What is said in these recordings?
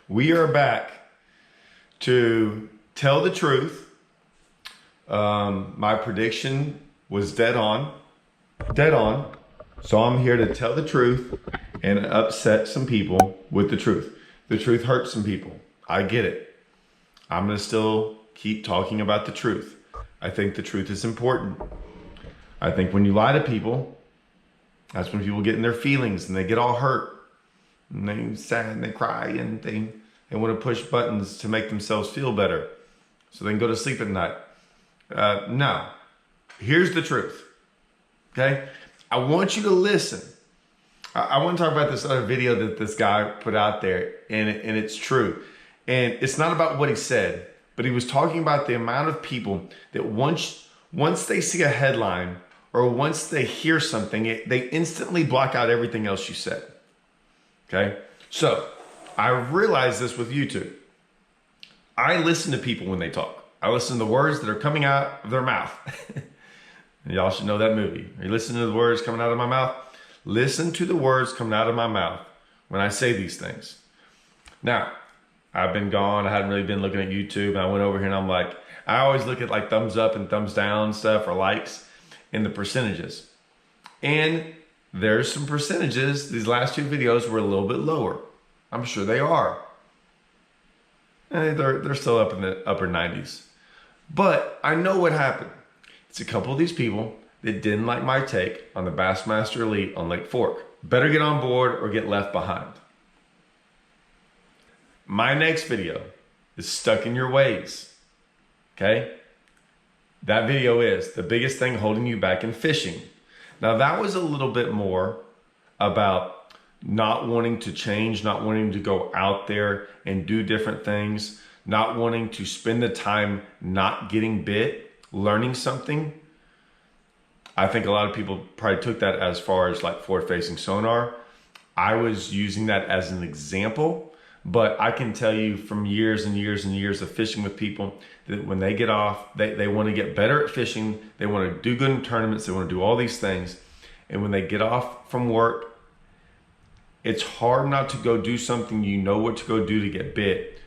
We are back to tell the truth. My prediction was dead on. So I'm here to tell the truth and upset some people with the truth. The truth hurts some people. I get it. I'm gonna still keep talking about the truth. I think the truth is important. I think when you lie to people, that's when people get in their feelings and they get all hurt. And they sad and they cry and they want to push buttons to make themselves feel better so they can go to sleep at night. No. Here's the truth. Okay? I want you to listen. I want to talk about this other video that this guy put out there, and it's true. And it's not about what he said, but he was talking about the amount of people that once they see a headline or once they hear something, they instantly block out everything else you said. Okay? So, I realize this with YouTube. I listen to people when they talk. I listen to the words that are coming out of their mouth. Y'all should know that movie. Are you listening to the words coming out of my mouth? Listen to the words coming out of my mouth when I say these things. Now, I've been gone. I hadn't really been looking at YouTube. And I went over here and I'm like, I always look at like thumbs up and thumbs down stuff or likes and the percentages. And there's some percentages. These last two videos were a little bit lower. I'm sure they are. And they're still up in the upper 90s. But I know what happened. It's a couple of these people that didn't like my take on the Bassmaster Elite on Lake Fork. Better get on board or get left behind. My next video is stuck in your ways. Okay? That video is the biggest thing holding you back in fishing. Now that was a little bit more about not wanting to change, not wanting to go out there and do different things, not wanting to spend the time not getting bit, learning something. I think a lot of people probably took that as far as like forward-facing sonar. I was using that as an example, but I can tell you from years and years and years of fishing with people that when they get off, they want to get better at fishing. They want to do good in tournaments. They want to do all these things. And when they get off from work, it's hard not to go do something you know what to go do to get bit,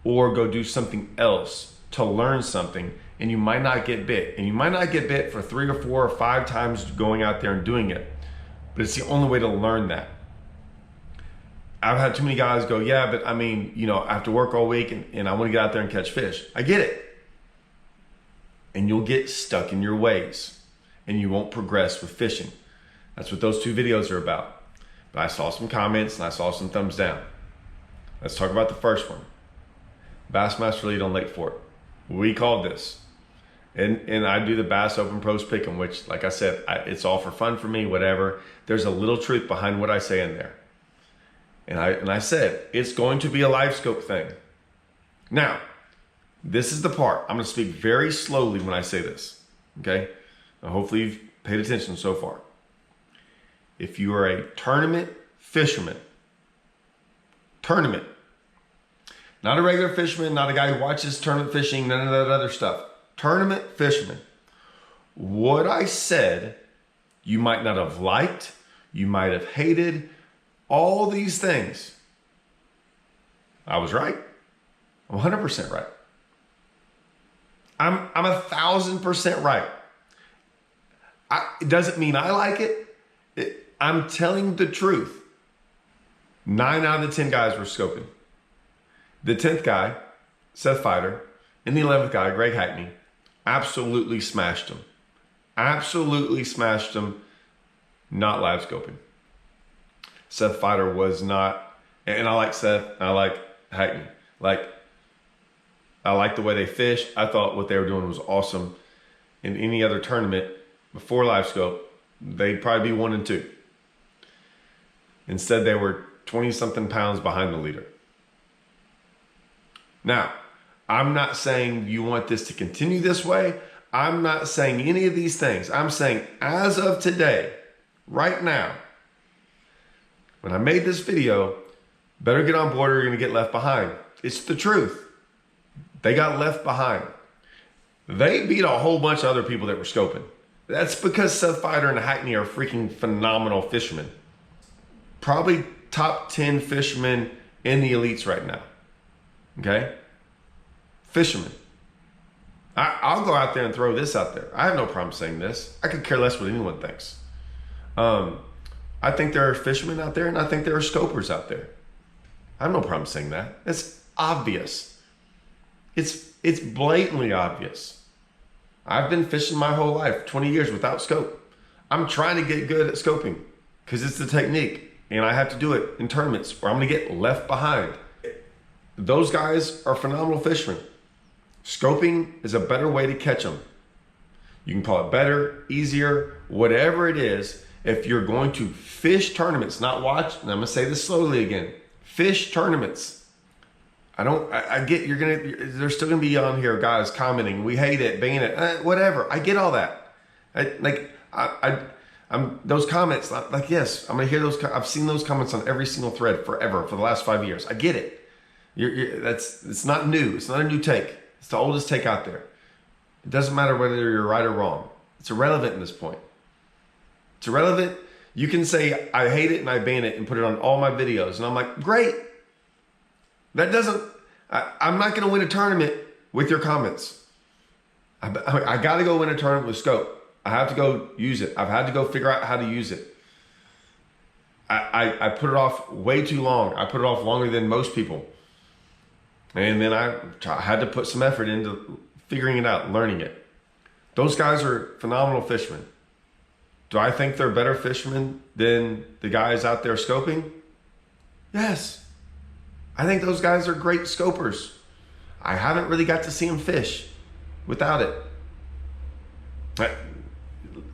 or go do something else to learn something, and you might not get bit. And you might not get bit for 3 or 4 or 5 times going out there and doing it, but it's the only way to learn that. I've had too many guys go, yeah, but I mean, you know, I have to work all week and I want to get out there and catch fish. I get it. And you'll get stuck in your ways and you won't progress with fishing. That's what those 2 videos are about. But I saw some comments and I saw some thumbs down. Let's talk about the first one. Bassmaster Elite on Lake Fork. We called this. And I do the Bass Open Pros Pick'em, which, like I said, it's all for fun for me, whatever. There's a little truth behind what I say in there. And I said, it's going to be a live scope thing. Now, this is the part. I'm going to speak very slowly when I say this. Okay? Now, hopefully you've paid attention so far. If you are a tournament fisherman, not a regular fisherman, not a guy who watches tournament fishing, none of that other stuff. Tournament fisherman. What I said, you might not have liked, you might have hated, all these things. I was right. I'm 100% right. I'm 1,000% right. It doesn't mean I like it. I'm telling the truth. 9 out of the 10 guys were scoping. The 10th guy, Seth Fighter, and the 11th guy, Greg Hackney, absolutely smashed him. Absolutely smashed him, not live scoping. Seth Fighter was not, and I like Seth, and I like Hackney. I like the way they fished. I thought what they were doing was awesome. In any other tournament before live scope, they'd probably be 1 and 2. Instead, they were 20-something pounds behind the leader. Now, I'm not saying you want this to continue this way. I'm not saying any of these things. I'm saying as of today, right now, when I made this video, better get on board or you're going to get left behind. It's the truth. They got left behind. They beat a whole bunch of other people that were scoping. That's because Seth Fighter and Hackney are freaking phenomenal fishermen. Probably top 10 fishermen in the elites right now. Okay? Fishermen. I'll go out there and throw this out there. I have no problem saying this. I could care less what anyone thinks. I think there are fishermen out there, and I think there are scopers out there. I have no problem saying that. It's obvious. It's blatantly obvious. I've been fishing my whole life, 20 years without scope. I'm trying to get good at scoping because it's the technique, and I have to do it in tournaments or I'm going to get left behind. Those guys are phenomenal fishermen. Scoping is a better way to catch them. You can call it better, easier, whatever it is. If you're going to fish tournaments, not watch, and I'm going to say this slowly again, fish tournaments. I get there's still going to be on here guys commenting, we hate it, ban it, whatever. I get all that. I'm those comments, like, yes, I'm going to hear those. I've seen those comments on every single thread forever for the last 5 years. I get it. It's not new. It's not a new take. It's the oldest take out there. It doesn't matter whether you're right or wrong. It's irrelevant at this point. It's irrelevant. You can say, I hate it and I ban it and put it on all my videos. And I'm like, great. That doesn't, I'm not going to win a tournament with your comments. I got to go win a tournament with scope. I have to go use it. I've had to go figure out how to use it. I put it off way too long. I put it off longer than most people. And then I had to put some effort into figuring it out, learning it. Those guys are phenomenal fishermen. Do I think they're better fishermen than the guys out there scoping? Yes. I think those guys are great scopers. I haven't really got to see them fish without it.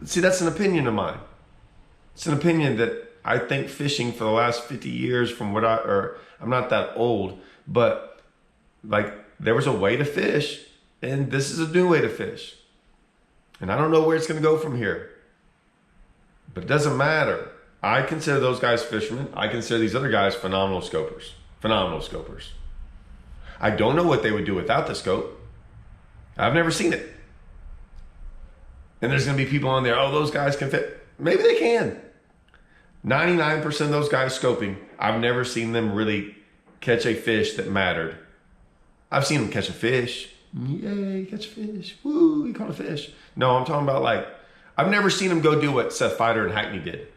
See, that's an opinion of mine. It's an opinion that I think fishing for the last 50 years from I'm not that old, but like there was a way to fish and this is a new way to fish. And I don't know where it's going to go from here, but it doesn't matter. I consider those guys fishermen. I consider these other guys phenomenal scopers. Phenomenal scopers. I don't know what they would do without the scope. I've never seen it. And there's going to be people on there, oh, those guys can fit. Maybe they can. 99% of those guys scoping, I've never seen them really catch a fish that mattered. I've seen them catch a fish. Yay, catch a fish. Woo, he caught a fish. No, I'm talking about like, I've never seen them go do what Seth Fighter and Hackney did.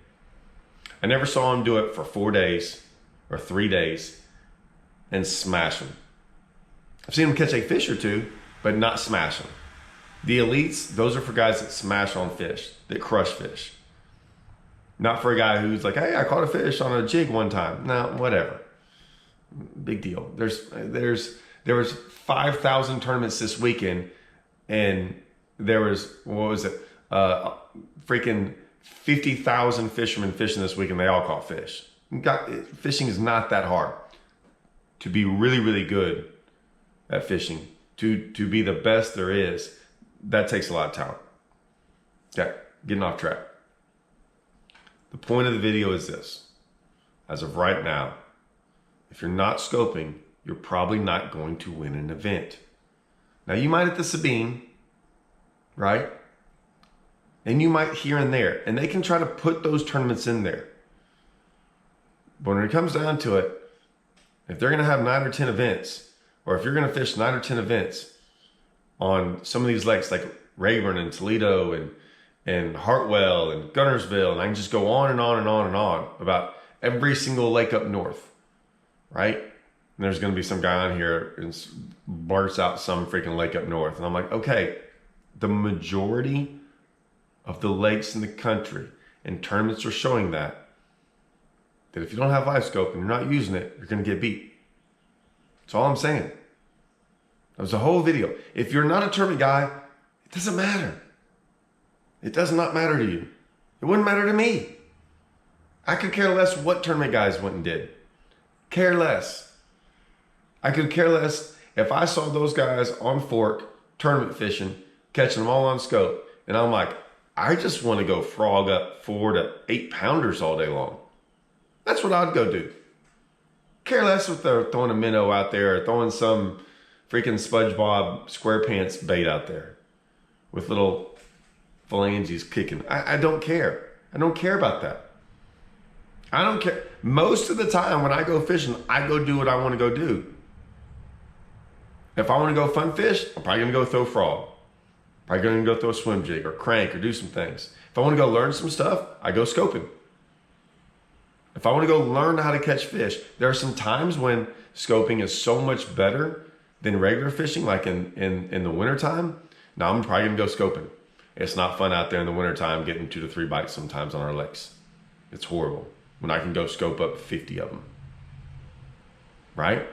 I never saw him do it for 4 days or 3 days and smash them. I've seen him catch a fish or two, but not smash them. The elites, those are for guys that smash on fish, that crush fish. Not for a guy who's like, hey, I caught a fish on a jig one time. No, whatever. Big deal. There was 5,000 tournaments this weekend, and there was, what was it? Freaking 50,000 fishermen fishing this weekend. They all caught fish. Fishing is not that hard. To be really, really good at fishing, to be the best there is, that takes a lot of talent. Okay, getting off track. The point of the video is this. As of right now, if you're not scoping, you're probably not going to win an event. Now you might at the Sabine, right? And you might here and there, and they can try to put those tournaments in there. But when it comes down to it, if they're going to have 9 or 10 events, or if you're going to fish 9 or 10 events on some of these lakes like Rayburn and Toledo and Hartwell and Gunnersville, and I can just go on and on and on and on about every single lake up north, right? And there's going to be some guy on here and blurts out some freaking lake up north. And I'm like, okay, the majority of the lakes in the country and tournaments are showing that if you don't have live scope and you're not using it, you're going to get beat. That's all I'm saying. That was the whole video. If you're not a tournament guy, it doesn't matter. It does not matter to you. It wouldn't matter to me. I could care less what tournament guys went and did. Care less. I could care less if I saw those guys on fork, tournament fishing, catching them all on scope, and I'm like, I just want to go frog up 4 to 8 pounders all day long. That's what I'd go do. Care less if they're throwing a minnow out there or throwing some freaking SpongeBob SquarePants bait out there with little phalanges kicking. I don't care. I don't care about that. I don't care. Most of the time when I go fishing, I go do what I want to go do. If I want to go fun fish, I'm probably going to go throw frog. Probably going to go throw a swim jig or crank or do some things. If I want to go learn some stuff, I go scoping. If I want to go learn how to catch fish, there are some times when scoping is so much better than regular fishing, like in the wintertime. Now I'm probably going to go scoping. It's not fun out there in the wintertime getting 2 to 3 bites sometimes on our lakes. It's horrible when I can go scope up 50 of them. Right?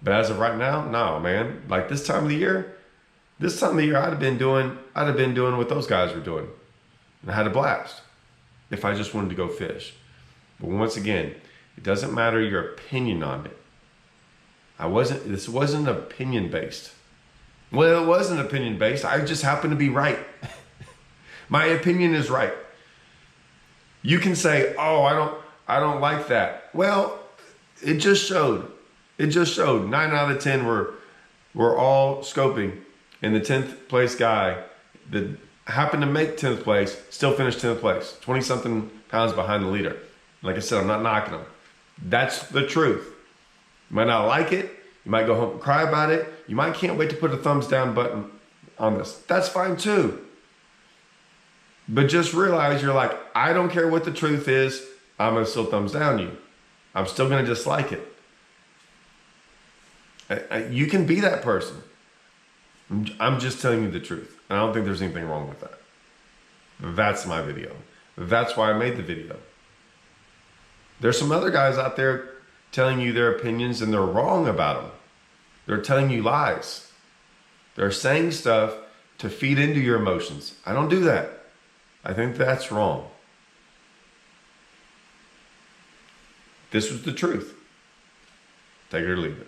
But as of right now, no, man. Like this time of the year, I'd have been doing what those guys were doing. And I had a blast if I just wanted to go fish. But once again, it doesn't matter your opinion on it. This wasn't opinion based. Well, it wasn't opinion based. I just happen to be right. My opinion is right. You can say, "Oh, I don't like that." Well, it just showed. 9 out of 10 were all scoping, and the 10th place guy that happened to make 10th place still finished 10th place, 20 something pounds behind the leader. Like I said, I'm not knocking him. That's the truth. You might not like it. You might go home and cry about it. You might can't wait to put a thumbs down button on this. That's fine too. But just realize you're like, I don't care what the truth is. I'm going to still thumbs down you. I'm still going to dislike it. You can be that person. I'm just telling you the truth. I don't think there's anything wrong with that. That's my video. That's why I made the video. There's some other guys out there telling you their opinions and they're wrong about them. They're telling you lies. They're saying stuff to feed into your emotions. I don't do that. I think that's wrong. This was the truth. Take it or leave it.